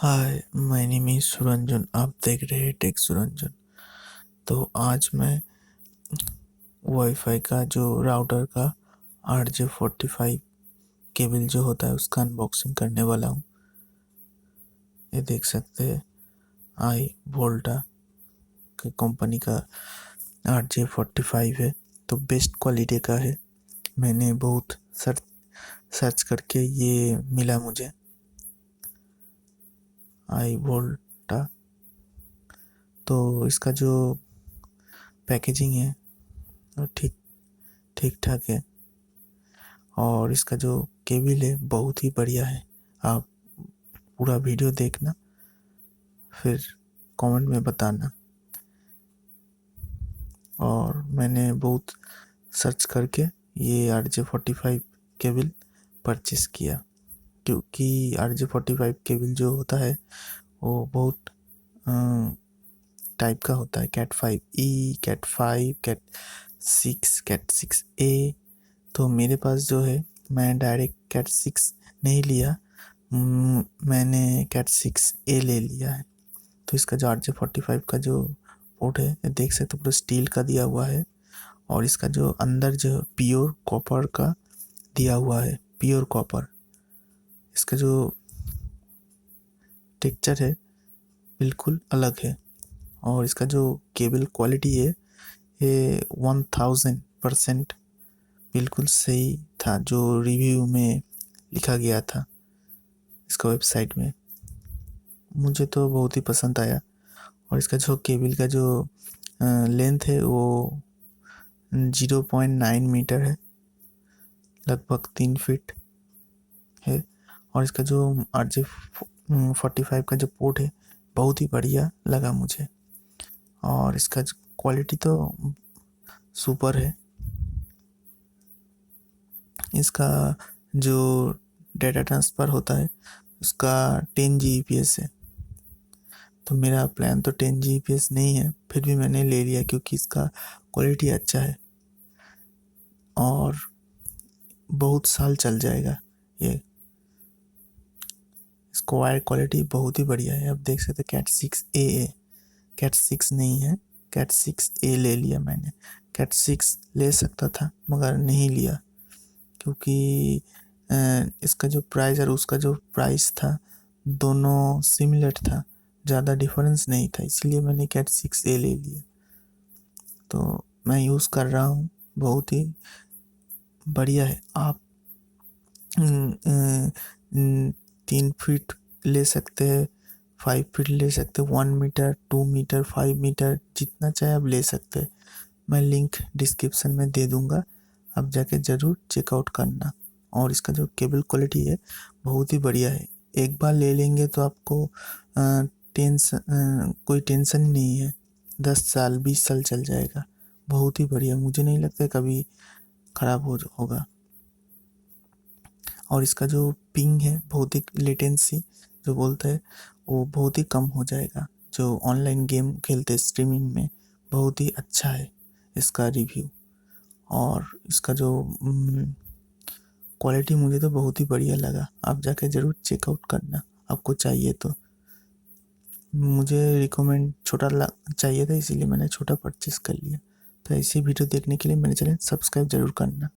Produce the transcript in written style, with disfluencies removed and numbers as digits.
Hi, my name is Suranjan. आप देख रहे हैं टेक सुरंजन। तो आज मैं वाईफाई का जो राउटर का RJ45 केबल जो होता है उसका अनबॉक्सिंग करने वाला हूँ। ये देख सकते हैं, आई वोल्टा की कंपनी का RJ45 है। तो बेस्ट क्वालिटी का है। मैंने बहुत सर्च करके ये मिला मुझे, आई वोल्टा। तो इसका जो पैकेजिंग है वो ठीक ठीक ठाक है, और इसका जो केबल है बहुत ही बढ़िया है। आप पूरा वीडियो देखना, फिर कमेंट में बताना। और मैंने बहुत सर्च करके ये RJ45 केबल परचेस किया, क्योंकि RJ45 केबल जो होता है वो बहुत टाइप का होता है। Cat 5 E, cat 5, cat 6 A। तो मेरे पास जो है, मैं डायरेक्ट कैट 6 नहीं लिया, मैंने कैट 6A ले लिया है। तो इसका जो RJ45 का जो पोर्ट है, ये देख सकते हो पूरा स्टील का दिया हुआ है। और इसका जो अंदर जो प्योर कॉपर का दिया हुआ है, प्योर कॉपर। इसका जो टेक्सचर है बिल्कुल अलग है। और इसका जो केबल क्वालिटी है ये 1000% बिल्कुल सही था, जो रिव्यू में लिखा गया था इसका वेबसाइट में। मुझे तो बहुत ही पसंद आया। और इसका जो केबल का जो लेंथ है वो 0.9 मीटर है, लगभग 3 फीट है। और इसका जो RJ45 का जो पोर्ट है बहुत ही बढ़िया लगा मुझे। और इसका क्वालिटी तो सुपर है। इसका जो डेटा ट्रांसफ़र होता है उसका 10 Gbps है। तो मेरा प्लान तो 10 Gbps नहीं है, फिर भी मैंने ले लिया क्योंकि इसका क्वालिटी अच्छा है और बहुत साल चल जाएगा ये। इसको वायर क्वालिटी बहुत ही बढ़िया है। आप देख सकते हैं कैट 6 नहीं है, कैट 6A ले लिया मैंने। कैट 6 ले सकता था मगर नहीं लिया, क्योंकि इसका जो प्राइस और उसका जो प्राइस था दोनों सिमिलर था, ज़्यादा डिफरेंस नहीं था, इसलिए मैंने कैट 6A ले लिया। तो मैं यूज़ कर रहा हूँ, बहुत ही बढ़िया है। आप 3 फीट ले सकते हैं, 5 फीट ले सकते हैं, 1 मीटर, 2 मीटर, 5 मीटर, जितना चाहे आप ले सकते हैं। मैं लिंक डिस्क्रिप्शन में दे दूँगा, आप जाके ज़रूर चेकआउट करना। और इसका जो केबल क्वालिटी है बहुत ही बढ़िया है। एक बार ले लेंगे तो आपको कोई टेंशन ही नहीं है, 10 साल 20 साल चल जाएगा। बहुत ही बढ़िया, मुझे नहीं लगता कभी ख़राब होगा। और इसका जो पिंग है, बहुत ही लेटेंसी जो बोलते हैं, वो बहुत ही कम हो जाएगा। जो ऑनलाइन गेम खेलते स्ट्रीमिंग में बहुत ही अच्छा है इसका रिव्यू। और इसका जो क्वालिटी मुझे तो बहुत ही बढ़िया लगा। आप जाके ज़रूर चेकआउट करना, आपको चाहिए तो। मुझे रिकमेंड छोटा चाहिए था, इसीलिए मैंने छोटा परचेस कर लिया। तो ऐसी वीडियो देखने के लिए मेरे चैनल सब्सक्राइब ज़रूर करना।